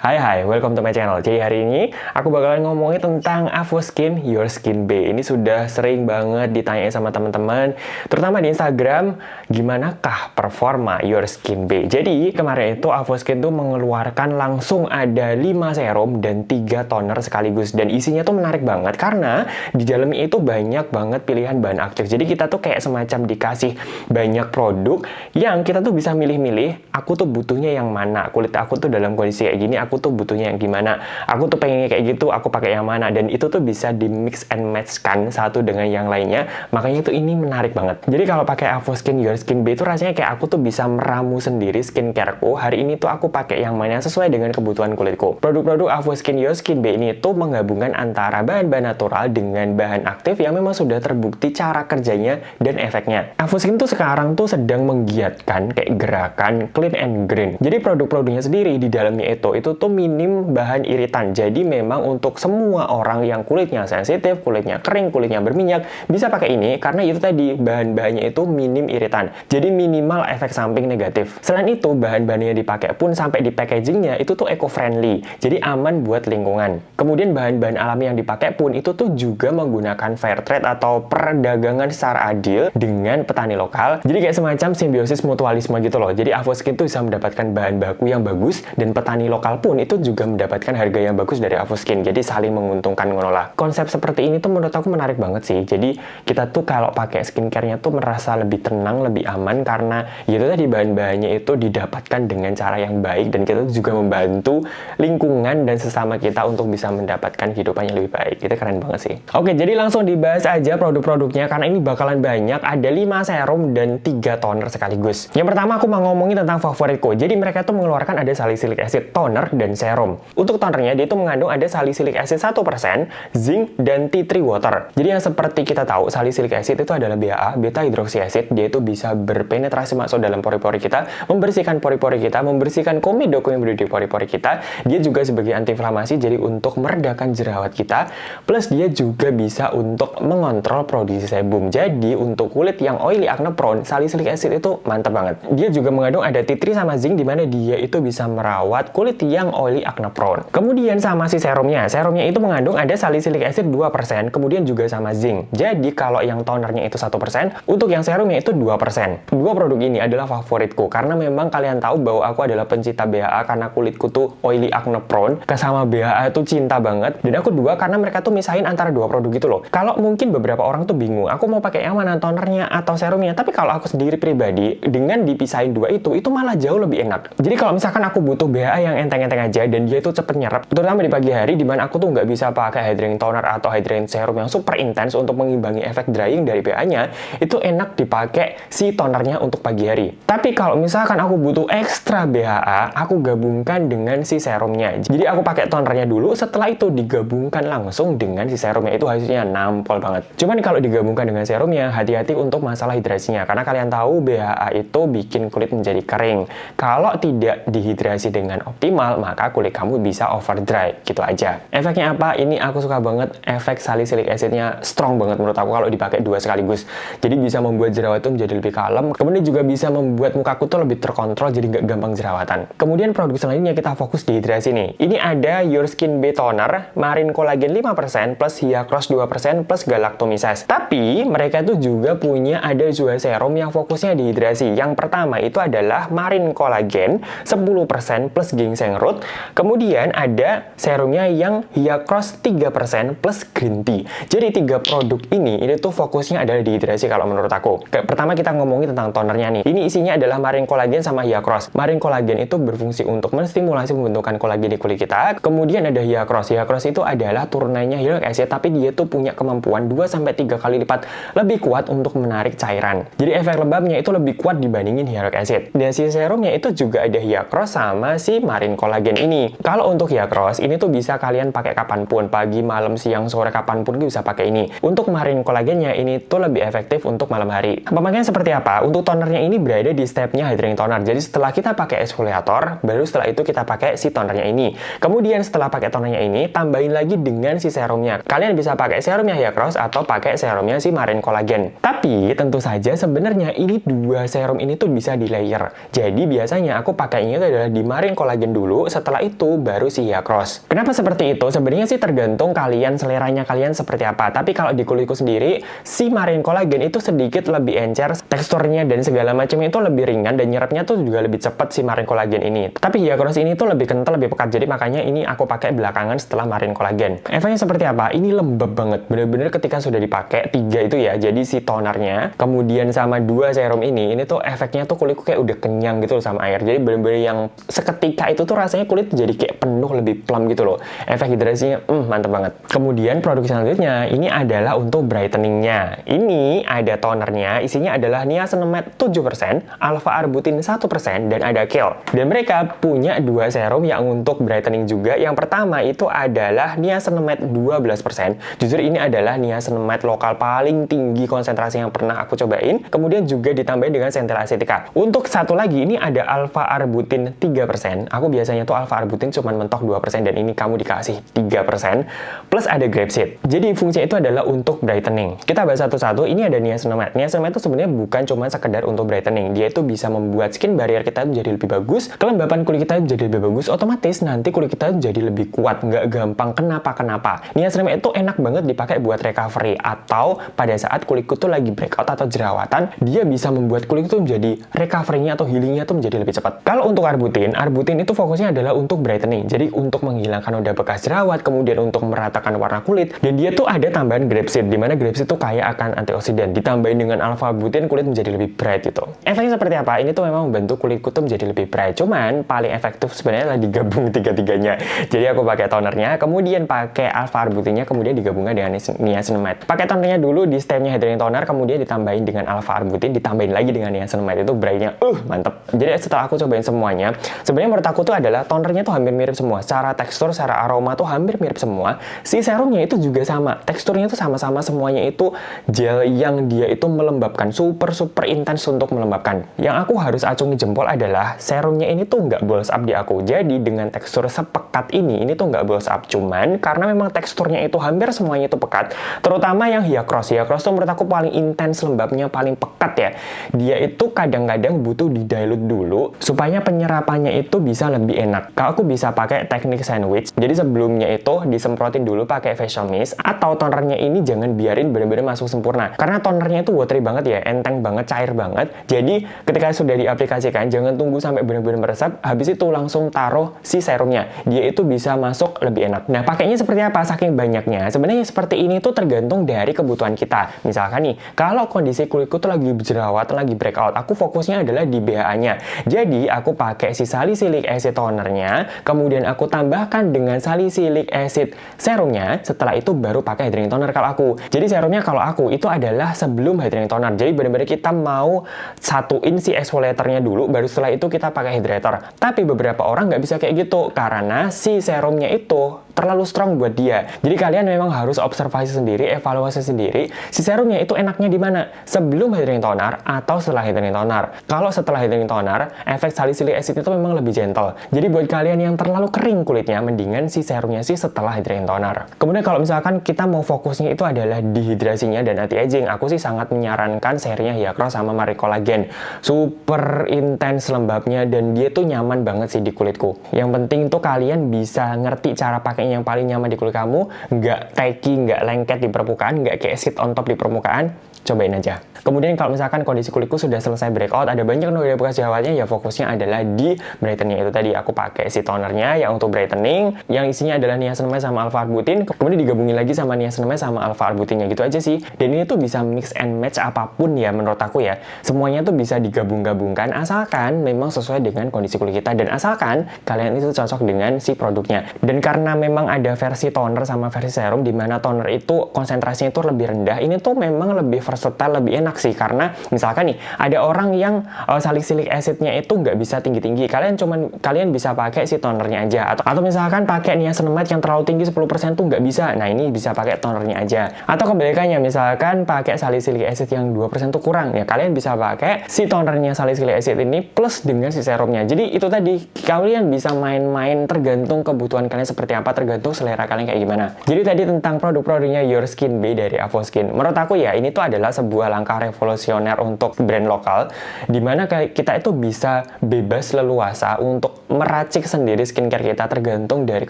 Hai, welcome to my channel. Jadi hari ini aku bakalan ngomongin tentang Avoskin Your Skin Bay. Ini sudah sering banget ditanyain sama teman-teman, terutama di Instagram, gimanakah performa Your Skin Bay. Jadi kemarin itu Avoskin tuh mengeluarkan langsung ada 5 serum dan 3 toner sekaligus. Dan isinya tuh menarik banget karena di dalamnya itu banyak banget pilihan bahan aktif. Jadi kita tuh kayak semacam dikasih banyak produk yang kita tuh bisa milih-milih, aku tuh butuhnya yang mana. Kulit aku tuh dalam kondisi kayak gini, aku tuh butuhnya yang gimana, aku tuh pengennya kayak gitu, aku pakai yang mana, dan itu tuh bisa di mix and match kan satu dengan yang lainnya. Makanya itu ini menarik banget. Jadi kalau pakai Avoskin Your Skin Bay itu rasanya kayak aku tuh bisa meramu sendiri skincareku. Hari ini tuh aku pakai yang mana sesuai dengan kebutuhan kulitku. Produk-produk Avoskin Your Skin Bay ini tuh menggabungkan antara bahan-bahan natural dengan bahan aktif yang memang sudah terbukti cara kerjanya dan efeknya. Avoskin tuh sekarang tuh sedang menggiatkan kayak gerakan clean and green. Jadi produk-produknya sendiri di dalamnya itu tuh minim bahan iritan. Jadi memang untuk semua orang yang kulitnya sensitif, kulitnya kering, kulitnya berminyak, bisa pakai ini karena itu tadi bahan-bahannya itu minim iritan. Jadi minimal efek samping negatif. Selain itu, bahan-bahannya dipakai pun sampai di packagingnya itu tuh eco-friendly. Jadi aman buat lingkungan. Kemudian bahan-bahan alami yang dipakai pun itu tuh juga menggunakan fair trade atau perdagangan secara adil dengan petani lokal. Jadi kayak semacam simbiosis mutualisme gitu loh. Jadi Avoskin tuh bisa mendapatkan bahan baku yang bagus dan petani lokal pun itu juga mendapatkan harga yang bagus dari Avoskin. Jadi saling menguntungkan ngonolah. Konsep seperti ini tuh menurut aku menarik banget sih. Jadi kita tuh kalau pakai skincare-nya tuh merasa lebih tenang, lebih aman karena itu tadi bahan-bahannya itu didapatkan dengan cara yang baik dan kita juga membantu lingkungan dan sesama kita untuk bisa mendapatkan kehidupan yang lebih baik. Itu keren banget sih. Oke, jadi langsung dibahas aja produk-produknya karena ini bakalan banyak. Ada 5 serum dan 3 toner sekaligus. Yang pertama aku mau ngomongin tentang favoritku. Jadi mereka tuh mengeluarkan ada salicylic acid toner dan serum. Untuk tonernya dia itu mengandung ada salicylic acid 1%, zinc, dan tea tree water. Jadi yang seperti kita tahu, salicylic acid itu adalah BHA, beta hidroksi acid. Dia itu bisa berpenetrasi masuk dalam pori-pori kita, membersihkan pori-pori kita, membersihkan komedo yang berada di pori-pori kita. Dia juga sebagai antiinflamasi, jadi untuk meredakan jerawat kita. Plus dia juga bisa untuk mengontrol produksi sebum. Jadi untuk kulit yang oily acne prone, salicylic acid itu mantap banget. Dia juga mengandung ada tea tree sama zinc, di mana dia itu bisa merawat kulit yang oily acne prone. Kemudian sama si serumnya itu mengandung ada salicylic acid 2%, kemudian juga sama zinc. Jadi kalau yang tonernya itu 1%, untuk yang serumnya itu 2%. Dua produk ini adalah favoritku karena memang kalian tahu bahwa aku adalah pencinta BHA karena kulitku tuh oily acne prone. Sama BHA itu cinta banget. Dan aku dua karena mereka tuh misahin antara dua produk gitu loh. Kalau mungkin beberapa orang tuh bingung, aku mau pakai yang mana, tonernya atau serumnya. Tapi kalau aku sendiri pribadi dengan dipisahin dua itu malah jauh lebih enak. Jadi kalau misalkan aku butuh BHA yang enteng-enteng aja dan dia itu cepet nyerap, terutama di pagi hari dimana aku tuh nggak bisa pakai hydrating toner atau hydrating serum yang super intens untuk mengimbangi efek drying dari BHA-nya, itu enak dipakai si tonernya untuk pagi hari. Tapi kalau misalkan aku butuh ekstra BHA, aku gabungkan dengan si serumnya. Jadi aku pakai tonernya dulu, setelah itu digabungkan langsung dengan si serumnya, itu hasilnya nampol banget. Cuman kalau digabungkan dengan serumnya, hati-hati untuk masalah hidrasinya, karena kalian tahu BHA itu bikin kulit menjadi kering. Kalau tidak dihidrasi dengan optimal, maka kulit kamu bisa over dry, gitu aja. Efeknya apa? Ini aku suka banget, efek salicylic acidnya strong banget menurut aku kalau dipakai dua sekaligus. Jadi bisa membuat jerawat itu menjadi lebih kalem, kemudian juga bisa membuat mukaku tuh lebih terkontrol, jadi nggak gampang jerawatan. Kemudian produk selanjutnya kita fokus di hidrasi nih. Ini ada Your Skin Bay Toner, Marine Collagen 5%, plus Hyacross 2%, plus Galactomyces. Tapi mereka tuh juga punya ada juga serum yang fokusnya di hidrasi. Yang pertama itu adalah Marine Collagen 10% plus ginseng root. Kemudian ada serumnya yang Hyacross 3% plus green tea. Jadi 3 produk ini tuh fokusnya adalah di hidrasi kalau menurut aku. Pertama kita ngomongin tentang tonernya nih. Ini isinya adalah Marine Collagen sama Hyacross. Marine Collagen itu berfungsi untuk menstimulasi pembentukan kolagen di kulit kita. Kemudian ada Hyacross. Hyacross itu adalah turunannya hyaluronic acid, tapi dia tuh punya kemampuan 2-3 kali lipat lebih kuat untuk menarik cairan. Jadi efek lembabnya itu lebih kuat dibandingin hyaluronic acid. Dan si serumnya itu juga ada Hyacross sama si Marine Collagen ini. Kalau untuk Hyacross, ini tuh bisa kalian pakai kapanpun, pagi, malam, siang, sore, kapanpun bisa pakai ini. Untuk Marine Collagennya ini tuh lebih efektif untuk malam hari. Pemakaian seperti apa? Untuk tonernya ini berada di stepnya hydrating toner. Jadi setelah kita pakai exfoliator, baru setelah itu kita pakai si tonernya ini. Kemudian setelah pakai tonernya ini, tambahin lagi dengan si serumnya. Kalian bisa pakai serumnya Hyacross atau pakai serumnya si Marine Collagen. Tapi tentu saja sebenarnya ini dua serum ini tuh bisa di layer. Jadi biasanya aku pakainya itu adalah di Marine Collagen dulu, setelah itu baru si Hyacross. Kenapa seperti itu? Sebenarnya sih tergantung kalian, seleranya kalian seperti apa. Tapi kalau di kulitku sendiri, si Marine Collagen itu sedikit lebih encer, teksturnya dan segala macamnya itu lebih ringan, dan nyerapnya tuh juga lebih cepat si Marine Collagen ini. Tapi Hyacross ini tuh lebih kental, lebih pekat, jadi makanya ini aku pakai belakangan setelah Marine Collagen. Efeknya seperti apa? Ini lembab banget, bener-bener ketika sudah dipakai 3 itu ya, jadi si tonernya, kemudian sama 2 serum ini tuh efeknya tuh kulitku kayak udah kenyang gitu loh sama air. Jadi bener-bener yang seketika itu tuh rasanya kulit jadi kayak penuh, lebih plump gitu loh. Efek hidrasinya mantep banget. Kemudian produk selanjutnya ini adalah untuk brightening-nya. Ini ada tonernya, isinya adalah niacinamide 7%, alpha-arbutin 1%, dan ada kale. Dan mereka punya 2 serum yang untuk brightening juga. Yang pertama itu adalah niacinamide 12%. Jujur ini adalah niacinamide lokal paling tinggi konsentrasi yang pernah aku cobain. Kemudian juga ditambahin dengan centella acetica. Untuk satu lagi ini ada alpha-arbutin 3%. Aku biasanya tuh alpha-arbutin cuma mentok 2%, dan ini kamu dikasih 3%. Plus ada grapeseed. Jadi fungsinya itu adalah untuk brightening. Kita bahas satu-satu. Ini ada niacinamide. Niacinamide itu sebenarnya bukan cuma sekedar untuk brightening. Dia itu bisa membuat skin barrier kita menjadi lebih bagus, kelembapan kulit kita menjadi lebih bagus, otomatis nanti kulit kita jadi lebih kuat, nggak gampang kenapa-kenapa. Niacinamide itu enak banget dipakai buat recovery, atau pada saat kulitku tuh lagi breakout atau jerawatan, dia bisa membuat kulit itu menjadi recovery-nya atau healing-nya tuh menjadi lebih cepat. Kalau untuk arbutin itu fokusnya adalah untuk brightening. Jadi untuk menghilangkan noda bekas jerawat, kemudian untuk meratakan warna kulit, dan dia tuh ada tambahan grapeseed, di mana grapeseed itu kaya akan antioksidan. Ditambahin dengan alpha-arbutin, kulit menjadi lebih bright gitu. Efeknya seperti apa? Ini tuh memang membantu kulitku tuh menjadi lebih bright. Cuman paling efektif sebenarnya adalah digabung tiga-tiganya. Jadi aku pakai tonernya, kemudian pakai alpha-arbutinnya, kemudian digabungnya dengan niacinamide. Pakai tonernya dulu di stepnya hydrating toner, kemudian ditambahin dengan alpha-arbutin, ditambahin lagi dengan niacinamide. Itu brightnya mantep. Jadi setelah aku cobain semuanya, sebenarnya menurut aku tuh adalah tonernya tuh hampir mirip semua. Secara tekstur, secara aroma tuh hampir mirip semua. Si serumnya itu juga sama. Teksturnya tuh sama-sama, semuanya itu gel yang dia itu melembabkan, super intens untuk melembabkan. Yang aku harus acungi jempol adalah serumnya ini tuh nggak balls up di aku. Jadi dengan tekstur sepekat ini tuh nggak balls up. Cuman karena memang teksturnya itu hampir semuanya itu pekat, terutama yang Hyacross. Hyacross tuh menurut aku paling intens lembabnya, paling pekat ya. Dia itu kadang-kadang butuh di-dilute dulu supaya penyerapannya itu bisa lebih enak. Kalau aku bisa pakai teknik sandwich. Jadi sebelumnya itu disemprotin dulu pakai facial mist, atau tonernya ini jangan biarin benar-benar masuk sempurna. Karena tonernya itu watery banget ya, enteng banget, cair banget. Jadi ketika sudah diaplikasikan, jangan tunggu sampai benar-benar meresap, habis itu langsung taruh si serumnya. Dia itu bisa masuk lebih enak. Nah, pakainya seperti apa? Saking banyaknya. Sebenarnya seperti ini tuh tergantung dari kebutuhan kita. Misalkan nih, kalau kondisi kulitku tuh lagi jerawat, lagi breakout, aku fokusnya adalah di BHA-nya. Jadi, aku pakai si salicylic acid tonernya, kemudian aku tambahkan dengan salicylic acid serumnya, setelah itu baru pakai hydrating toner kalau aku. Jadi serumnya kalau aku itu adalah sebelum hydrating toner. Jadi benar-benar kita mau satuin si exfoliatornya dulu, baru setelah itu kita pakai hydrator. Tapi beberapa orang nggak bisa kayak gitu, karena si serumnya itu terlalu strong buat dia. Jadi kalian memang harus observasi sendiri, evaluasi sendiri, si serumnya itu enaknya di mana? Sebelum hydrating toner atau setelah hydrating toner? Kalau setelah hydrating toner, efek salicylic acid itu memang lebih gentle. Jadi buat kalian yang terlalu kering kulitnya, mendingan si serumnya sih setelah hydrating toner. Kemudian kalau misalkan kita mau fokusnya itu adalah dehidrasinya dan anti-aging, aku sih sangat menyarankan serinya Hyacross sama Marine Collagen. Super intens lembabnya, dan dia tuh nyaman banget sih di kulitku. Yang penting tuh kalian bisa ngerti cara pakai yang paling nyaman di kulit kamu, nggak tacky, nggak lengket di permukaan, nggak kayak sit on top di permukaan. Cobain aja. Kemudian kalau misalkan kondisi kulitku sudah selesai breakout, ada banyak noda bekas jerawatnya, ya fokusnya adalah di brightening. Itu tadi aku pakai si tonernya yang untuk brightening, yang isinya adalah niacinamide sama alpha-arbutin, kemudian digabungin lagi sama niacinamide sama alpha-arbutinnya, gitu aja sih. Dan ini tuh bisa mix and match apapun ya menurut aku ya. Semuanya tuh bisa digabung-gabungkan asalkan memang sesuai dengan kondisi kulit kita, dan asalkan kalian itu cocok dengan si produknya. Dan karena memang ada versi toner sama versi serum, di mana toner itu konsentrasinya itu lebih rendah, ini tuh memang lebih versatile, lebih enak sih. Karena misalkan nih ada orang yang salicylic acidnya itu nggak bisa tinggi-tinggi, kalian bisa pakai si tonernya aja, atau misalkan pakai niacinamide yang terlalu tinggi 10% tuh nggak bisa, nah ini bisa pakai tonernya aja. Atau kebalikannya, misalkan pakai salicylic acid yang 2% tuh kurang, ya kalian bisa pakai si tonernya salicylic acid ini plus dengan si serumnya. Jadi itu tadi, kalian bisa main-main tergantung kebutuhan kalian seperti apa, tergantung selera kalian kayak gimana. Jadi tadi tentang produk-produknya Your Skin Bay dari Avoskin. Menurut aku ya, ini tuh adalah sebuah langkah revolusioner untuk brand lokal, dimana kita itu bisa bebas leluasa untuk meracik sendiri skincare kita tergantung dari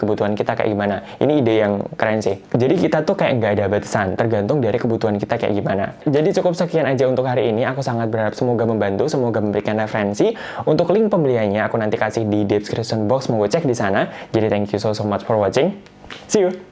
kebutuhan kita kayak gimana. Ini ide yang keren sih. Jadi kita tuh kayak nggak ada batasan, tergantung dari kebutuhan kita kayak gimana. Jadi cukup sekian aja untuk hari ini. Aku sangat berharap semoga membantu, semoga memberikan referensi. Untuk link pembeliannya aku nanti kasih di description box, mau cek di sana. Jadi thank you so much for watching. See you!